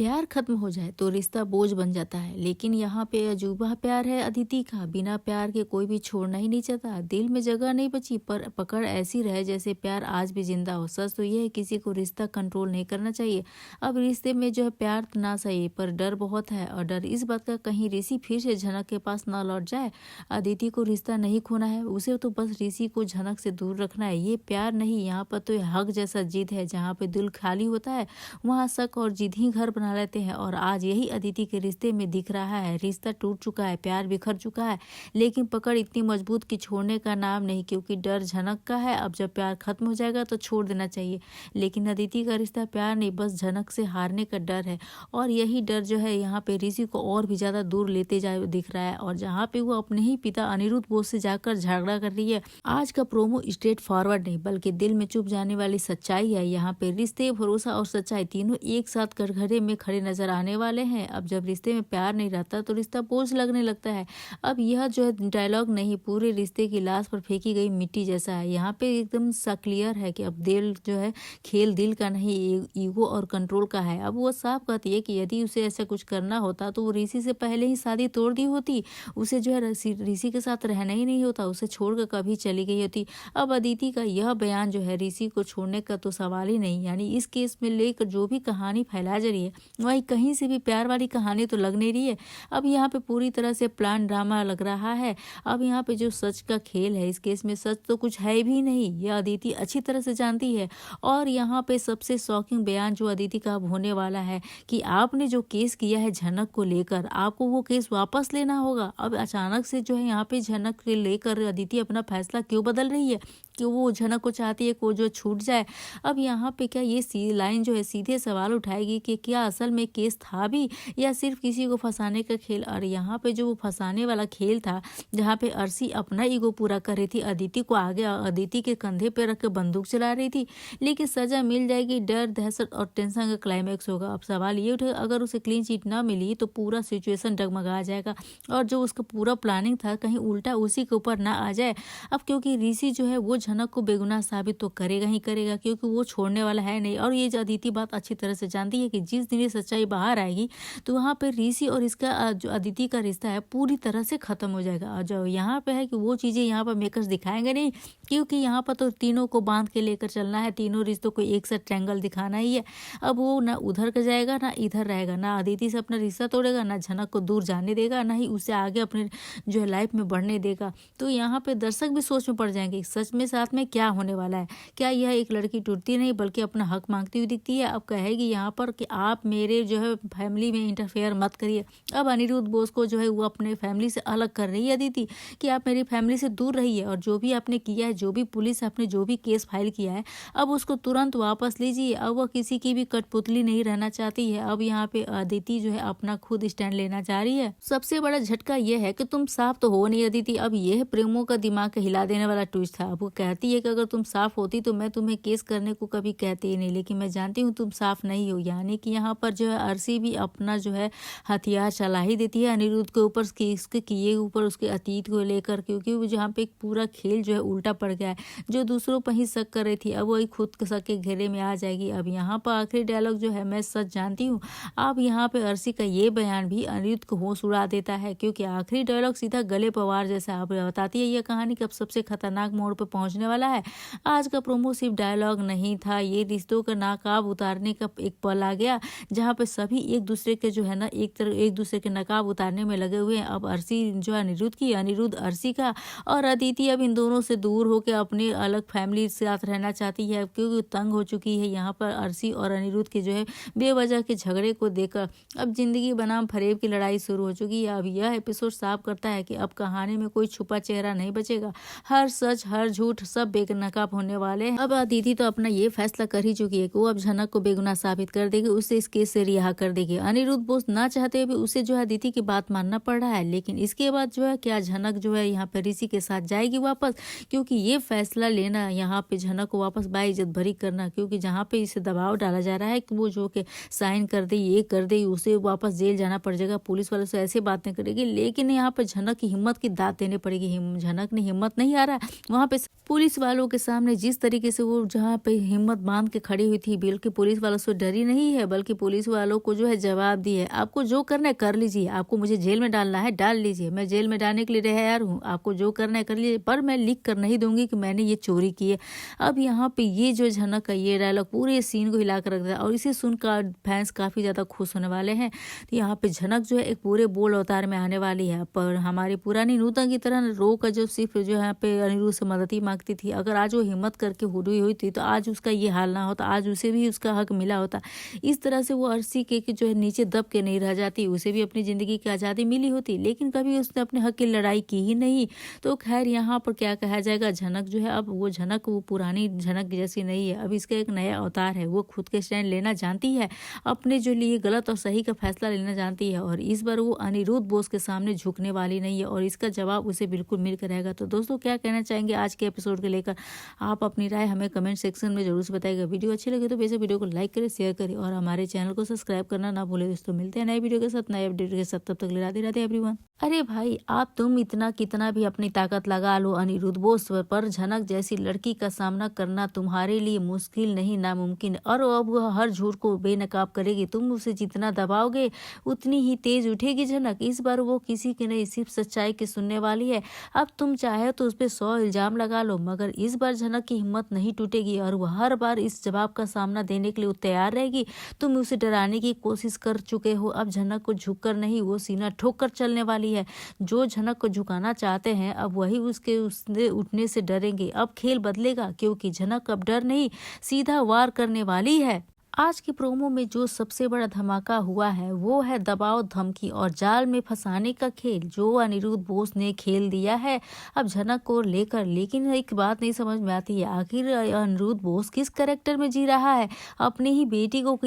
प्यार खत्म हो जाए तो रिश्ता बोझ बन जाता है, लेकिन यहाँ पे अजूबा प्यार है अदिति का। बिना प्यार के कोई भी छोड़ना ही नहीं चाहता। दिल में जगह नहीं बची, पर पकड़ ऐसी रहे जैसे प्यार आज भी जिंदा हो। सच तो ये है, किसी को रिश्ता कंट्रोल नहीं करना चाहिए। अब रिश्ते में जो है प्यार ना सही, पर डर बहुत है, और डर इस बात का कहीं ऋषि फिर से झनक के पास ना लौट जाए। अदिति को रिश्ता नहीं खोना है, उसे तो बस ऋषि को झनक से दूर रखना है। ये प्यार नहीं, यहाँ पर तो ये हक जैसा जिद है। जहाँ पे दिल खाली होता है वहाँ शक और जिद ही घर बना लेते हैं, और आज यही अदिति के रिश्ते में दिख रहा है। रिश्ता टूट चुका है, प्यार बिखर चुका है, लेकिन पकड़ इतनी मजबूत कि छोड़ने का नाम नहीं, क्योंकि डर झनक का है। अब जब प्यार खत्म हो जाएगा तो छोड़ देना चाहिए, लेकिन अदिति का रिश्ता प्यार नहीं, बस झनक से हारने का डर है। और यही डर जो है यहाँ पे ऋषि को और भी ज्यादा दूर लेते जाए दिख रहा है, और जहाँ पे वो अपने ही पिता अनिरुद्ध बोस से जाकर झगड़ा कर रही है। आज का प्रोमो स्ट्रेट फॉरवर्ड नहीं, बल्कि दिल में चुप जाने वाली सच्चाई है। यहाँ पे रिश्ते, भरोसा और सच्चाई तीनों एक साथ कटघरे में खड़े नजर आने वाले हैं। अब जब रिश्ते में प्यार नहीं रहता तो रिश्ता बोझ लगने लगता है। अब यह जो है डायलॉग नहीं, पूरे रिश्ते की लाश पर फेंकी गई मिट्टी जैसा है। यहाँ पे एकदम सा क्लियर है कि अब दिल जो है खेल दिल का नहीं, ईगो और कंट्रोल का है। अब वो साफ कहती है कि यदि उसे ऐसा कुछ करना होता तो वो ऋषि से पहले ही शादी तोड़ दी होती। उसे जो है ऋषि के साथ रहना ही नहीं होता, उसे छोड़कर कभी चली गई होती। अब अदिति का यह बयान जो है ऋषि को छोड़ने का तो सवाल ही नहीं। यानी इस केस में लेकर जो भी कहानी फैला जा रही है, वही कहीं से भी प्यार वाली कहानी तो लग नहीं रही है। अब यहाँ पे पूरी तरह से प्लान ड्रामा लग रहा है। अब यहाँ पे जो सच का खेल है, इस केस में सच तो कुछ है भी नहीं, यह अदिति अच्छी तरह से जानती है। और यहाँ पे सबसे शॉकिंग बयान जो अदिति का अब होने वाला है कि आपने जो केस किया है झनक को लेकर, आपको वो केस वापस लेना होगा। अब अचानक से जो है यहाँ पे झनक के लेकर अदिति अपना फैसला क्यों बदल रही है, कि वो झनक को चाहती है को जो छूट जाए। अब यहाँ पे क्या ये लाइन जो है सीधे सवाल उठाएगी कि क्या असल में केस था भी, या सिर्फ किसी को फंसाने का खेल। और यहाँ पे जो वो फंसाने वाला खेल था, जहाँ पे अर्शी अपना ईगो पूरा कर रही थी, अदिति को आगे अदिति के कंधे पे रख के बंदूक चला रही थी, लेकिन सजा मिल जाएगी। डर, दहशत और टेंशन का क्लाइमैक्स होगा। अब सवाल ये उठेगा, अगर उसे क्लीन चिट ना मिली तो पूरा सिचुएशन डगमगा जाएगा, और जो उसका पूरा प्लानिंग था कहीं उल्टा उसी के ऊपर ना आ जाए। अब क्योंकि ऋषि जो है वो झनक को बेगुनाह साबित तो करेगा ही करेगा, क्योंकि वो छोड़ने वाला है नहीं। और ये जो अदिति बात अच्छी तरह से जानती है कि जिस दिन ये सच्चाई बाहर आएगी तो वहाँ पे ऋषि और इसका जो अदिति का रिश्ता है पूरी तरह से खत्म हो जाएगा। और जो यहाँ पे है कि वो चीजें यहाँ पर मेकर्स दिखाएंगे नहीं, क्योंकि यहाँ पर तो तीनों को बांध के लेकर चलना है, तीनों रिश्तों को एक साथ ट्रैंगल दिखाना ही है। अब वो ना उधर का जाएगा ना इधर रहेगा, ना अदिति से अपना रिश्ता तोड़ेगा, ना झनक को दूर जाने देगा, ना ही उसे आगे अपने जो है लाइफ में बढ़ने देगा। तो यहाँ पे दर्शक भी सोच में पड़ जाएंगे सच में साथ में क्या होने वाला है। क्या यह एक लड़की टूटती नहीं बल्कि अपना हक मांगती हुई दिखती है। अब कहेगी यहाँ पर कि आप मेरे जो है फैमिली में इंटरफेयर मत करिए। अब अनिरुद्ध बोस को जो है वो अपने फैमिली से अलग कर रही है अदिति, कि आप मेरी फैमिली से दूर रहिए, और जो भी आपने किया है, जो भी पुलिस आपने जो भी केस फाइल किया है, अब उसको तुरंत वापस लीजिए। अब वह किसी की भी कठपुतली नहीं रहना चाहती है। अब यहाँ पे अदिति जो है अपना खुद स्टैंड लेना चाह रही है। सबसे बड़ा झटका यह है कि तुम साफ तो हो नहीं अदिति। अब यह प्रेमों का दिमाग हिला देने वाला ट्विस्ट था। अब वो कहती है कि अगर तुम साफ होती तो मैं तुम्हें केस करने को कभी कहती ही नहीं, लेकिन मैं जानती हूँ तुम साफ नहीं हो। यानी कि यहाँ पर जो है अर्शी भी अपना जो है हथियार चला ही देती है अनिरुद्ध के ऊपर, उसके किए ऊपर, उसके अतीत को लेकर, क्योंकि वो जहाँ पे एक पूरा खेल जो है उल्टा पड़ गया है। जो दूसरों पर ही शक कर रही थी, अब वही खुद शक के घेरे में आ जाएगी। अब यहाँ पर आखिरी डायलॉग जो है, मैं सच जानती हूँ। अब यहाँ पे अर्शी का ये बयान भी अनिरुद्ध को होश उड़ा देता है, क्योंकि आखिरी डायलॉग सीधा गले पवार जैसा। अब बताती है यह कहानी कब सबसे खतरनाक मोड़ पर पहुंचने वाला है। आज का प्रोमो सिर्फ डायलॉग नहीं था, ये रिश्तों का नकाब उतारने का एक पल आ गया, जहाँ पे सभी एक दूसरे के जो है ना एक दूसरे के नकाब उतारने में लगे हुए हैं। अब अर्शी जो है अनिरुद्ध की, अनिरुद्ध अर्शी का, और अदिति अब इन दोनों से दूर होकर अपने अलग फैमिली के साथ रहना चाहती है, क्योंकि तंग हो चुकी है यहाँ पर अर्शी और अनिरुद्ध के जो है बेवजह के झगड़े को देखकर। अब जिंदगी बनाम फरेब की लड़ाई शुरू हो चुकी है। अब यह एपिसोड साफ करता है कि अब कहानी में कोई छुपा चेहरा नहीं बचेगा, हर सच हर झूठ सब बेनकाब होने वाले हैं। अब अदिति तो अपना ये फैसला कर ही चुकी है कि वो अब झनक को बेगुनाह साबित कर देगी, उसे इस केस से रिहा कर देगी। अनिरुद्ध बोस ना चाहते हुए उसे जो है अदिति की बात मानना पड़ रहा है, लेकिन इसके बाद जो है क्या झनक जो है यहाँ पर ऋषि के साथ जाएगी वापस, क्योंकि ये फैसला लेना यहाँ पे झनक को वापस बाइज्जत भरी करना, क्योंकि जहाँ पे इसे दबाव डाला जा रहा है कि वो जो कि साइन कर दे, ये कर दे, उसे वापस जेल जाना पड़ जाएगा, पुलिस वालों से ऐसे बातें करेगी। लेकिन यहाँ पर झनक की हिम्मत की दाद देनी पड़ेगी। झनक ने हिम्मत नहीं आ रहा है वहाँ पे पुलिस वालों के सामने जिस तरीके से वो जहाँ पे हिम्मत बांध के खड़ी हुई थी, बल्कि पुलिस वालों से डरी नहीं है, बल्कि पुलिस वालों को जो है जवाब दिए, आपको जो करना है कर लीजिए, आपको मुझे जेल में डालना है डाल लीजिए, मैं जेल में डालने के लिए तैयार हूँ, आपको जो करना है कर लीजिए, पर मैं लिख कर नहीं दूंगी कि मैंने ये चोरी की है। अब यहाँ पे ये जो झनक का ये डायलॉग पूरे सीन को हिला कर रख दिया और इसे सुनकर फैंस काफी ज्यादा खुश होने वाले हैं। तो यहाँ पे झनक जो है एक पूरे बोल्ड अवतार में आने वाली है, पर हमारी पुरानी नूतन की तरह रो का जो सिर्फ जो यहाँ पे अनिरुद्ध से मदद ही मांगती थी, अगर आज वो हिम्मत करके हुई थी तो आज उसका ये हाल ना होता, आज उसे भी उसका हक मिला होता। इस तरह से वो अर्शी के जो है नीचे दब के नहीं रह जाती, उसे भी अपनी जिंदगी की आज़ादी मिली होती, लेकिन कभी उसने अपने हक की लड़ाई की ही नहीं। तो खैर यहाँ पर क्या कहा जाएगा, झनक जो है अब वो झनक वो पुरानी झनक जैसी नहीं है, अब इसका एक नया अवतार है। वो खुद के स्टैंड लेना जानती है, अपने जो लिए गलत और सही का फैसला लेना जानती है, और इस बार वो अनिरुद्ध बोस के सामने झुकने वाली नहीं है और इसका जवाब उसे बिल्कुल मिल कर रहेगा। तो दोस्तों क्या कहना चाहेंगे आज के एपिसोड को लेकर, आप अपनी राय हमें कमेंट सेक्शन में जरूर से बताइएगा। वीडियो अच्छी लगे तो वैसे वीडियो को लाइक करें, शेयर करें और हमारे चैनल को सब्सक्राइब करना ना भूलें। दोस्तों मिलते हैं नए वीडियो के साथ, नए अपडेट के साथ, तब तक राधे राधे एवरीवन। अरे भाई आप तुम इतना कितना भी अपनी ताकत लगा लो अनिरुद्ध बोस पर, झनक जैसी लड़की का सामना करना तुम्हारे लिए मुश्किल नहीं नामुमकिन। और अब वह हर झूठ को बेनकाब करेगी, तुम उसे जितना दबाओगे उतनी ही तेज उठेगी झनक। इस बार वो किसी की नहीं सिर्फ सच्चाई की सुनने वाली है। अब तुम चाहे तो उस पर 100 इल्जाम लगा लो, मगर इस बार झनक की हिम्मत नहीं टूटेगी और वह हर बार इस जवाब का सामना देने के लिए तैयार रहेगी। तुम उसे डराने की कोशिश कर चुके हो, अब झनक को झुककर नहीं वो सीना ठोक कर चलने वाली है। जो झनक को झुकाना चाहते हैं अब वही उसके उठने से डरेंगे। अब खेल बदलेगा, क्योंकि झनक अब डर नहीं सीधा वार करने वाली है। आज की प्रोमो में जो सबसे बड़ा धमाका हुआ है वो है दबाव, धमकी और जाल में फंसाने का खेल जो अनिरुद्ध बोस ने खेल दिया है अब झनक को लेकर। लेकिन एक बात नहीं समझ में आती है, आखिर अनिरुद्ध बोस किस कैरेक्टर में जी रहा है, अपनी ही बेटी को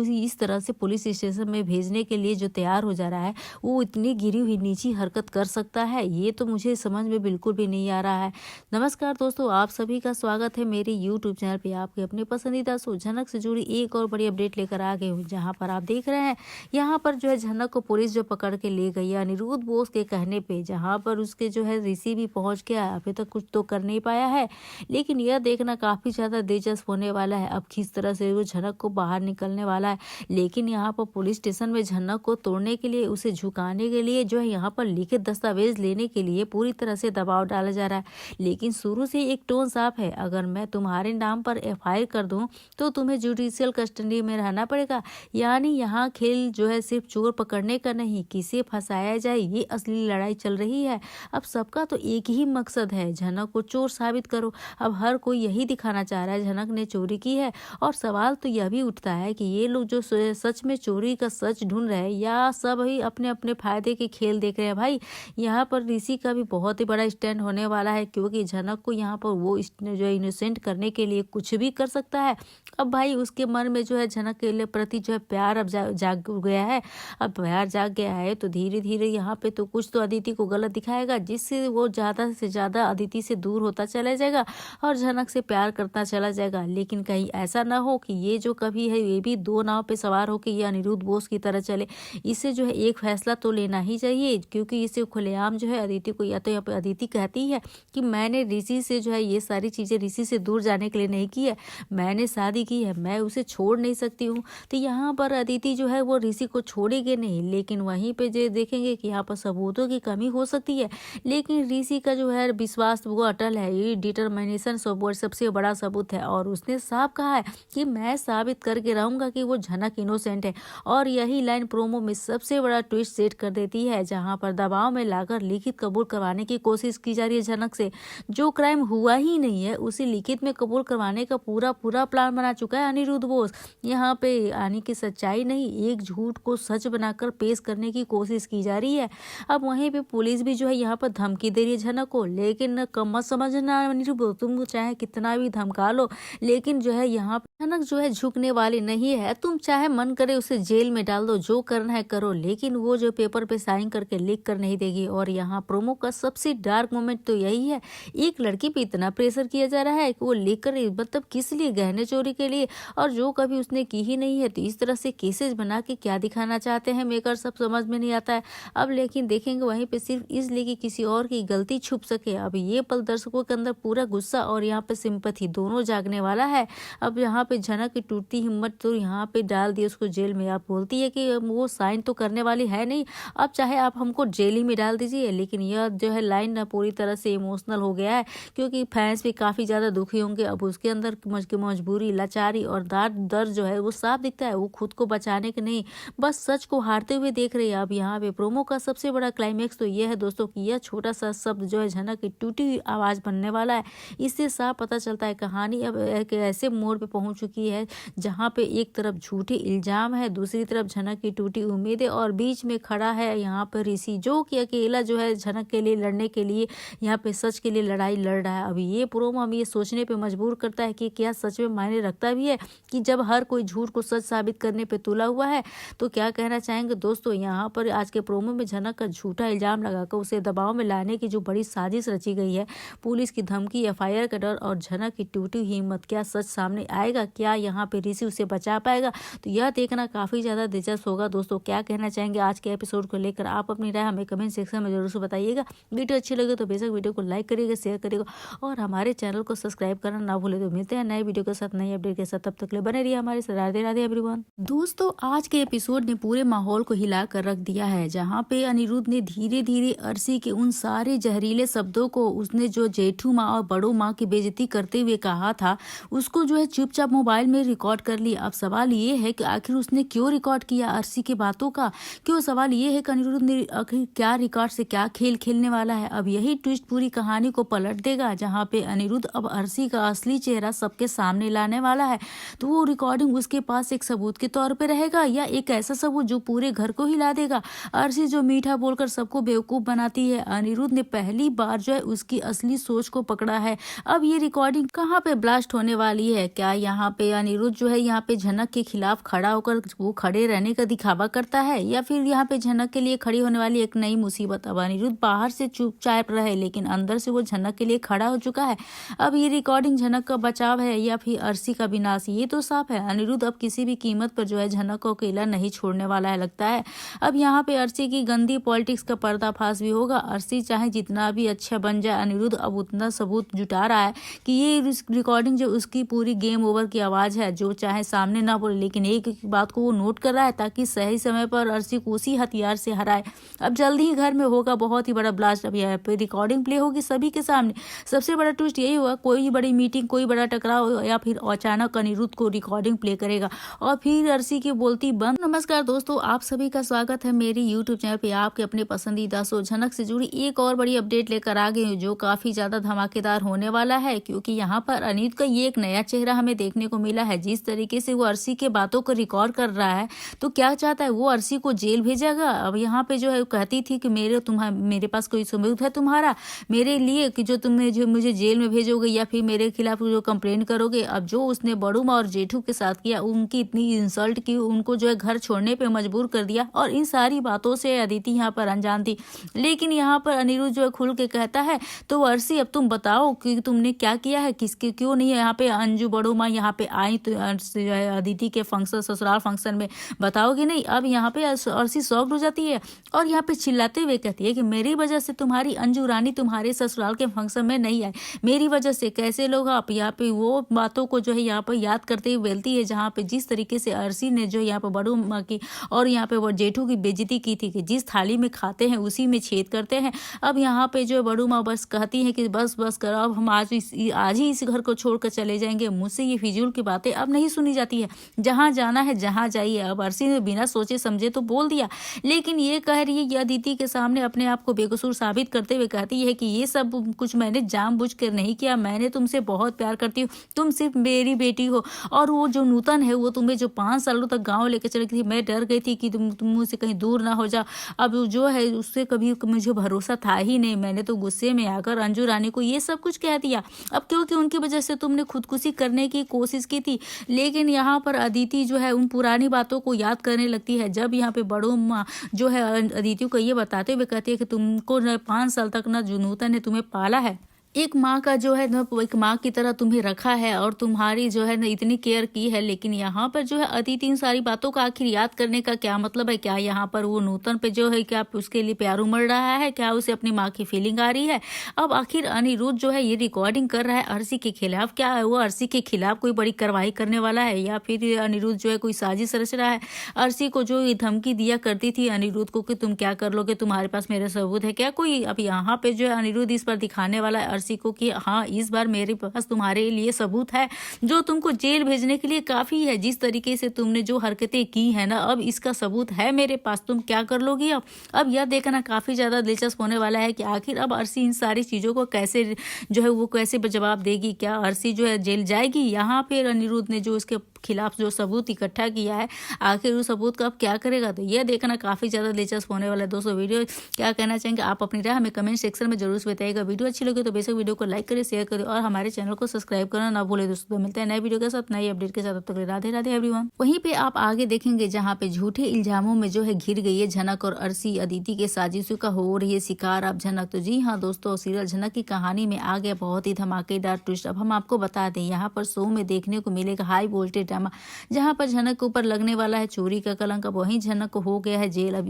इस तरह से पुलिस स्टेशन में भेजने के लिए जो तैयार हो जा रहा है, वो इतनी गिरी हुई नीची हरकत कर सकता है, ये तो मुझे समझ में बिल्कुल भी नहीं आ रहा है। नमस्कार दोस्तों, आप सभी का स्वागत है मेरे यूट्यूब चैनल पे। आपके अपने पसंदीदा शो झनक से जुड़ी एक और बड़ी अपडेट लेकर आ गई हूँ, जहां पर आप देख रहे हैं यहाँ पर जो है झनक को पुलिस जो पकड़ के ले गई है अनिरुद्ध बोस के कहने पे, जहां पर उसके जो है ऋषि भी पहुंच गया है। अभी तक कुछ तो कर नहीं पाया है, लेकिन यह देखना काफी ज्यादा दिलचस्प होने वाला है अब किस तरह से वो झनक को बाहर निकलने वाला है। लेकिन यहाँ पर पुलिस स्टेशन में झनक को तोड़ने के लिए, उसे झुकाने के लिए जो है यहाँ पर लिखित दस्तावेज लेने के लिए पूरी तरह से दबाव डाला जा रहा है। लेकिन शुरू से एक टोन साफ है, अगर मैं तुम्हारे नाम पर FIR कर दूं तो तुम्हें जुडिशियल कस्टडी में रहना पड़ेगा। यानी यहाँ खेल जो है सिर्फ चोर पकड़ने का नहीं, किसे फंसाया जाए ये असली लड़ाई चल रही है। अब सबका तो एक ही मकसद है, झनक को चोर साबित करो। अब हर कोई यही दिखाना चाह रहा है झनक ने चोरी की है, और सवाल तो यह भी उठता है कि ये लोग जो सच में चोरी का सच ढूंढ रहे हैं या सब ही अपने अपने फायदे के खेल देख रहे हैं। भाई यहाँ पर ऋषि का भी बहुत ही बड़ा स्टैंड होने वाला है, क्योंकि झनक को यहाँ पर वो जो है इनोसेंट करने के लिए कुछ भी कर सकता है। अब भाई उसके मन में जो है झनक के लिए प्रति जो है प्यार अब जाग गया है। अब प्यार जाग गया है तो धीरे धीरे यहाँ पे तो कुछ तो अदिति को गलत दिखाएगा, जिससे वो ज्यादा से ज्यादा अदिति से दूर होता चला जाएगा और झनक से प्यार करता चला जाएगा। लेकिन कहीं ऐसा ना हो कि ये जो कभी है ये भी दो नाव पे सवार होकर ये अनिरुद्ध बोस की तरह चले। इसे जो है एक फैसला तो लेना ही चाहिए, क्योंकि इसे खुलेआम जो है अदिति को, या तो यहाँ पे अदिति कहती है कि मैंने ऋषि से जो है ये सारी चीजें ऋषि से दूर जाने के लिए नहीं की है, मैंने शादी की है, मैं उसे छोड़ नहीं सकती हूँ। तो यहाँ पर अदिति जो है वो ऋषि को छोड़ेगी नहीं, लेकिन वहीं पे जो देखेंगे कि यहाँ पर सबूतों की कमी हो सकती है, लेकिन ऋषि का जो है विश्वास वो अटल है। ये डिटरमिनेशन सबसे बड़ा सबूत है, और उसने साफ कहा है कि मैं साबित करके रहूंगा कि वो झनक इनोसेंट है। और यही लाइन प्रोमो में सबसे बड़ा ट्विस्ट सेट कर देती है, जहाँ पर दबाव में लाकर लिखित कबूल करवाने की कोशिश की जा रही है झनक से। जो क्राइम हुआ ही नहीं है उसे लिखित में कबूल करवाने का पूरा प्लान बना चुका है अनिरुद्ध बोस। दोस्त। यहाँ पे यानी कि सच्चाई नहीं, एक झूठ को सच बनाकर पेश करने की कोशिश की जा रही है। अब वहीं पे पुलिस भी जो है यहाँ पर धमकी दे रही है झनक को, लेकिन कम मत समझना अनिरुद्ध, तुम चाहे कितना भी धमका लो, लेकिन जो है यहाँ पे झनक जो है झुकने वाली नहीं है। तुम चाहे मन करे उसे जेल में डाल दो, जो करना है करो, लेकिन वो जो पेपर पे साइन करके लिख कर नहीं देगी। और यहाँ प्रोमो का सबसे डार्क मोमेंट तो यही है, एक लड़की पे इतना प्रेशर किया जा रहा है कि वो लिख कर, मतलब किस लिए, गहने चोरी के लिए, और जो कभी उसने की ही नहीं है। तो इस तरह से केसेस बना के क्या दिखाना चाहते हैं मेकर, सब समझ में नहीं आता है। अब लेकिन देखेंगे वहीं पे सिर्फ इसलिए कि किसी और की गलती छुप सके। अब ये पल दर्शकों के अंदर पूरा गुस्सा और यहाँ पे सिंपैथी दोनों जागने वाला है। अब यहाँ पे झनक की टूटती हिम्मत तो यहाँ पे डाल दी उसको जेल में। आप बोलती है कि वो साइन तो करने वाली है नहीं, अब चाहे आप हमको जेल ही में डाल दीजिए। लेकिन यह जो है लाइन ना पूरी तरह से इमोशनल हो गया है, क्योंकि फैंस भी काफी ज्यादा दुखी होंगे। अब उसके अंदर मजबूरी, लाचारी और दर्द जो है वो साफ दिखता है। वो खुद को बचाने के नहीं, बस सच को हारते हुए देख रही है। अब यहाँ पे प्रोमो का सबसे बड़ा क्लाइमेक्स तो यह है दोस्तों कि यह छोटा सा शब्द जो है झनक की टूटी हुई आवाज बनने वाला है। इससे साफ पता चलता है कहानी अब एक ऐसे मोड़ पे पहुंच चुकी है जहाँ पे एक तरफ झूठे इल्जाम है, दूसरी तरफ झनक की टूटी उम्मीदें, और बीच में खड़ा है यहाँ पर ऋषि, जो कि अकेला जो है झनक के लिए लड़ने के लिए, यहाँ पे सच के लिए लड़ाई लड़ रहा है। अब ये प्रोमो हमें ये सोचने पे मजबूर करता है कि क्या सच में मायने रखता भी है कि जब हर कोई झूठ को सच साबित करने पे तुला हुआ है। तो क्या कहना चाहेंगे दोस्तों, यहाँ पर आज के प्रोमो में झनक का झूठा इल्जाम लगाकर उसे दबाव में लाने की जो बड़ी साजिश रची गई है, पुलिस की धमकी, एफआईआर का डर और झनक की टूटी हुई हिम्मत, क्या सच सामने आएगा? क्या यहाँ पे ऋषि उसे बचा पाएगा? तो यह देखना काफी ज्यादा दिलचस्प होगा। दोस्तों क्या कहना चाहेंगे आज के एपिसोड को लेकर, आप अपनी राय हमें कमेंट सेक्शन में जरूर से बताइएगा। वीडियो अच्छी लगे तो बेशक वीडियो को लाइक करिएगा, शेयर करिएगा और हमारे चैनल को सब्सक्राइब करना ना भूले। तो मिलते हैं नए वीडियो के साथ, नई अपडेट के साथ, तब तक के लिए बने रहिए हमारे साथ। राधे राधे एवरीवन। दोस्तों आज के एपिसोड ने पूरे माहौल को हिला कर रख दिया है, जहाँ पे अनिरुद्ध ने धीरे धीरे अर्शी के उन सारे जहरीले शब्दों को, उसने जो जेठू माँ और बड़ो माँ की बेइज्जती करते हुए कहा था, उसको जो है चुपचाप मोबाइल में रिकॉर्ड कर लिया। अब सवाल ये है कि आखिर उसने क्यों रिकॉर्ड किया अर्शी की बातों का, क्यों? सवाल ये है कि अनिरुद्ध ने आखिर क्या रिकॉर्ड से क्या खेल खेलने वाला है। अब यही ट्विस्ट पूरी कहानी को पलट देगा, जहाँ पे अनिरुद्ध अब अर्शी का असली चेहरा सबके सामने लाने वाला है। तो वो रिकॉर्डिंग उसके पास एक सबूत के तौर पे रहेगा, या एक ऐसा सबूत जो पूरे घर को हिला देगा। अर्शी जो मीठा बोलकर सबको बेवकूफ बनाती है, अनिरुद्ध ने पहली बार जो है उसकी असली सोच को पकड़ा है। अब ये रिकॉर्डिंग कहाँ पे ब्लास्ट होने वाली है? क्या यहाँ पे अनिरुद्ध जो है यहाँ पे झनक के खिलाफ खड़ा होकर वो खड़े रहने का दिखावा करता है, या फिर यहाँ पे झनक के लिए खड़ी होने वाली एक नई मुसीबत? अब अनिरुद्ध बाहर से चुपचाप रहे, लेकिन अंदर से वो झनक के लिए खड़ा हो चुका है। अब ये रिकॉर्डिंग झनक का बचाव है या फिर अर्शी का विनाश, ये तो साफ है। अनिरुद्ध अब किसी भी कीमत पर जो है झनक को अकेला नहीं छोड़ने वाला है लगता है। अब यहाँ पे अर्शी की गंदी पॉलिटिक्स का पर्दाफाश भी होगा। अर्शी चाहे जितना भी अच्छा बन जाए, अनिरुद्ध अब उतना सबूत जुटा रहा है कि ये रिकॉर्डिंग जो उसकी पूरी गेम ओवर की आवाज है, जो चाहे सामने ना बोले, लेकिन एक बात को वो नोट कर रहा है ताकि सही समय पर अर्शी को उसी हथियार से हराए। अब जल्दी ही घर में होगा बहुत ही बड़ा ब्लास्ट। अब यहाँ पे रिकॉर्डिंग प्ले होगी सभी के सामने। सबसे बड़ा ट्विस्ट यही होगा, कोई बड़ी मीटिंग, कोई बड़ा टकराव, या फिर अचानक अनिरुद्ध को रिकॉर्डिंग प्ले करेगा और फिर अर्शी की बोलती बंद। नमस्कार दोस्तों, आप सभी का स्वागत है मेरी यूट्यूब चैनल पे। आपके अपने पसंदीदा शो झनक से जुड़ी एक और बड़ी अपडेट लेकर आ गई हूँ, जो काफी ज्यादा धमाकेदार होने वाला है, क्योंकि यहाँ पर अनिरुद्ध का ये एक नया चेहरा हमें देखने को मिला है। जिस तरीके से वो अर्शी के बातों को रिकॉर्ड कर रहा है, तो क्या चाहता है वो अर्शी को जेल भेजेगा। अब यहाँ पे जो है कहती थी कि मेरे पास कोई सबूत है तुम्हारा मेरे लिए कि जो मुझे जेल में भेजोगे या फिर मेरे खिलाफ जो कंप्लेन करोगे। अब जो उसने बड़ू माँ और जेठू के साथ किया, उनकी इतनी इंसल्ट की, उनको जो है घर छोड़ने पे मजबूर कर दिया, और इन सारी बातों से अदिति यहाँ पर अनजान थी। लेकिन यहाँ पर अनिरुद्ध जो है खुल के कहता है, तो अर्शी अब तुम बताओ कि तुमने क्या किया है, किसके क्यों नहीं यहाँ पे अंजू बड़ू माँ यहाँ पे आई, तो जो है अदिति के फंक्शन, ससुराल फंक्शन में बताओगे नहीं। अब यहाँ पे अर्शी शॉक्ड हो जाती है और यहाँ पे चिल्लाते हुए कहती है कि मेरी वजह से तुम्हारी अंजू रानी तुम्हारे ससुराल के फंक्शन में नहीं आए, मेरी वजह से कैसे लोग। आप यहाँ पे वो बातों को जो है यहाँ पर याद करते हुए बोलती है, जहाँ पे जिस तरीके से अर्शी ने जो यहाँ पे बड़ू माँ की और यहाँ पे वो जेठू की बेइज्जती की थी कि जिस थाली में खाते हैं उसी में छेद करते हैं। अब यहाँ पे जो बड़ू माँ बस कहती है कि बस करो, अब हम आज ही इस घर को छोड़कर चले जाएंगे। मुझसे ये फिजूल की बातें अब नहीं सुनी जाती है, जहाँ जाना है जहाँ जाइए। अब अर्शी ने बिना सोचे समझे तो बोल दिया, लेकिन ये कह रही है कि अदिति के सामने अपने आप को बेकसूर साबित करते हुए कहती है कि ये सब कुछ मैंने जानबूझ कर नहीं किया, मैंने तुमसे बहुत प्यार करती हूँ, तुम सिर्फ मेरी बेटी हो। और वो जो नूतन है वो तुम्हें जो 5 सालों तक गाँव लेकर चली गई थी, मैं डर गई थी कि तुम मुझसे कहीं दूर ना हो जाओ। अब जो है उससे कभी मुझे भरोसा था ही नहीं। मैंने तो गुस्से में आकर अंजू रानी को ये सब कुछ कह दिया। अब क्योंकि उनकी वजह से तुमने खुदकुशी करने की कोशिश की थी। लेकिन यहाँ पर अदिति जो है उन पुरानी बातों को याद करने लगती है। जब यहाँ पे बड़ों माँ जो है अदिति को ये बताते हुए कहती है कि तुमको 5 साल तक ना जो नूतन ने तुम्हें पाला है, एक माँ का जो है ना, एक माँ की तरह तुम्हें रखा है और तुम्हारी जो है ना इतनी केयर की है। लेकिन यहाँ पर जो है अदिति इन सारी बातों का आखिर याद करने का क्या मतलब है? क्या यहाँ पर वो नूतन पे जो है क्या उसके लिए प्यार उमड़ रहा है? क्या उसे अपनी माँ की फीलिंग आ रही है? अब आखिर अनिरुद्ध जो है ये रिकॉर्डिंग कर रहा है अर्शी के खिलाफ। क्या है वो अर्शी के खिलाफ कोई बड़ी कार्रवाई करने वाला है, या फिर अनिरुद्ध जो है कोई साजिश रच रहा है? अर्शी को जो ये धमकी दिया करती थी अनिरुद्ध को कि तुम क्या कर लोगे, तुम्हारे पास मेरे सबूत है क्या कोई? अब यहाँ पे जो है अनिरुद्ध इस पर दिखाने वाला है अर्शी को कि हाँ इस बार मेरे पास तुम्हारे लिए सबूत है जो तुमको जेल भेजने के लिए काफी है। जिस तरीके से तुमने जो हरकतें की है ना, अब इसका सबूत है मेरे पास, तुम क्या कर लोगी? अब यह देखना काफी ज्यादा दिलचस्प होने वाला है कि आखिर अब अर्शी इन सारी चीजों को कैसे जो है वो कैसे जवाब देगी। क्या अर्शी जो है जेल जाएगी? यहाँ पे अनिरुद्ध ने जो उसके खिलाफ जो सबूत इकट्ठा किया है, आखिर उस सबूत का अब क्या करेगा? तो यह देखना काफी ज्यादा दिलचस्प होने वाला है। दोस्तों वीडियो क्या कहना चाहेंगे आप अपनी राय हमें कमेंट सेक्शन में जरूर से बताइएगा। वीडियो अच्छी लगी तो बेशक वीडियो को लाइक करें, शेयर करें और हमारे चैनल को सब्सक्राइब करना ना भूले। दोस्तों मिलते हैं नए वीडियो के साथ, नई अपडेट के साथ। तब तक राधे राधे एवरीवन। वहीं पे आप आगे देखेंगे जहाँ पे झूठे इल्जामों में जो है घिर गई है झनक और अर्शी, अदिति के साजिशों का हो रही है शिकार अब झनक। तो जी हाँ दोस्तों, सीरियल झनक की कहानी में आ गया बहुत ही धमाकेदार ट्विस्ट। अब हम आपको बता दें यहाँ पर शो में देखने को मिलेगा हाई वोल्टेज ड्रामा, जहाँ पर झनक के ऊपर लगने वाला है चोरी का कलंक। अब वहीं झनक हो गया है जेल। अब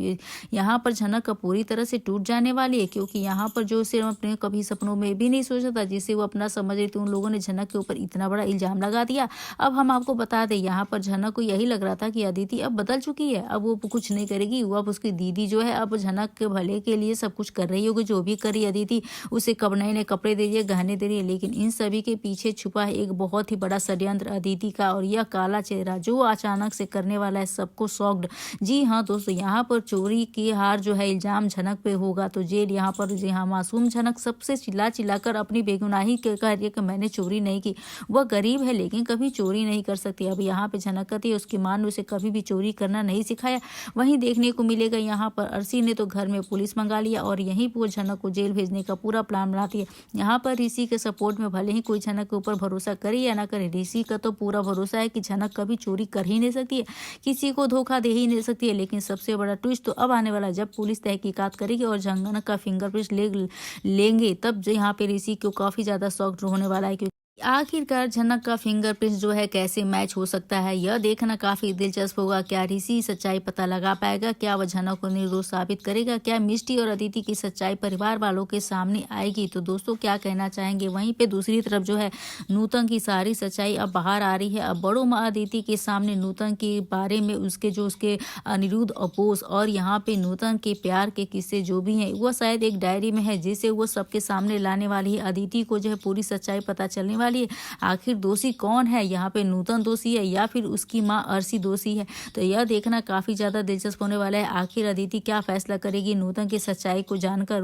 यहाँ पर झनक का पूरी तरह से टूट जाने वाली है, क्योंकि यहाँ पर जो उसे अपने कभी सपनों में भी नहीं सोचा था, जिसे वो अपना समझ रही थी, उन लोगों ने झनक के ऊपर इतना बड़ा इल्जाम लगा दिया। अब हम आपको बता दें यहाँ पर झनक को यही लग रहा था कि अदिति अब बदल चुकी है, अब वो कुछ नहीं करेगी। वो अब उसकी दीदी जो है अब झनक के भले के लिए सब कुछ कर रही होगी। जो भी करी अदिति, उसे कब नए नए कपड़े दे दिए, गहने दे रही है, लेकिन इन सभी के पीछे छुपा है एक बहुत ही बड़ा षड्यंत्र अदिति का, और यह काला चेहरा जो अचानक से करने वाला है सबको शॉक्ड। जी हाँ दोस्तों, यहाँ पर चोरी की हार जो है इल्जाम झनक पे होगा तो जेल। यहाँ पर जी हाँ, मासूम झनक सबसे चिल्ला चिल्लाकर अपनी बेगुनाही के कह रही है कि मैंने चोरी नहीं की। वह गरीब है लेकिन कभी चोरी नहीं कर सकती। अब यहाँ पे झनक कहती है उसकी मां ने उसे कभी भी चोरी करना नहीं सिखाया। वहीं देखने को मिलेगा यहाँ पर अर्शी ने तो घर में पुलिस मंगा लिया और यहीं पर झनक को जेल भेजने का पूरा प्लान बनाती है। यहाँ पर ऋषि के सपोर्ट में भले ही कोई झनक के ऊपर भरोसा करे या ना करे, ऋषि का तो पूरा भरोसा है कि झनक कभी चोरी कर ही नहीं सकती है, किसी को धोखा दे ही नहीं सकती है। लेकिन सबसे बड़ा ट्विस्ट तो अब आने वाला है, जब पुलिस तहकीकात करेगी और झनक का फिंगरप्रिंट लेंगे, तब जो यहाँ पे ऋषि को काफी ज्यादा शॉक होने वाला है। आखिरकार झनक का फिंगरप्रिंट जो है कैसे मैच हो सकता है, यह देखना काफी दिलचस्प होगा। क्या ऋषि सच्चाई पता लगा पाएगा? क्या वह झनक को निर्दोष साबित करेगा? क्या मिष्टी और अदिति की सच्चाई परिवार वालों के सामने आएगी? तो दोस्तों क्या कहना चाहेंगे? वहीं पे दूसरी तरफ जो है नूतन की सारी सच्चाई अब बाहर आ रही है। अब बड़ों माँ अदिति के सामने नूतन के बारे में उसके अनिरुद्ध अपोज और यहाँ पे नूतन के प्यार के किस्से जो भी हैं वह शायद एक डायरी में है, जिसे वो सबके सामने लाने वाली है। अदिति को जो है पूरी सच्चाई पता चलने वाली है। आखिर दोषी कौन है? यहाँ पे नूतन दोषी है या फिर उसकी माँ अर्शी दोषी है? तो यह देखना काफी ज्यादा दिलचस्प होने वाला है। आखिर अदिति क्या फैसला करेगी नूतन की सच्चाई को जानकर,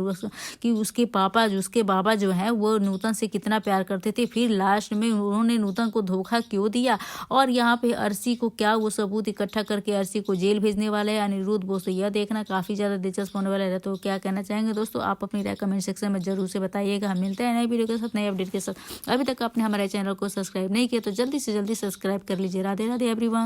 कि उसके बाबा जो है वो नूतन से कितना प्यार करते थे, फिर लास्ट में उन्होंने नूतन को धोखा क्यों दिया, और यहाँ पे अर्शी को क्या वो सबूत इकट्ठा करके अर्शी को जेल भेजने वाले हैं अनिरुद्ध बोस। तो यह देखना काफी ज्यादा दिलचस्प होने वाला है। तो क्या कहना चाहेंगे दोस्तों आप अपनी राय कमेंट सेक्शन में जरूर से बताइएगा। हम मिलते हैं नए वीडियो के साथ, नए अपडेट के साथ। अभी तक आपने हमारे चैनल को सब्सक्राइब नहीं किया तो जल्दी से जल्दी सब्सक्राइब कर लीजिए। राधे राधे एवरीवन।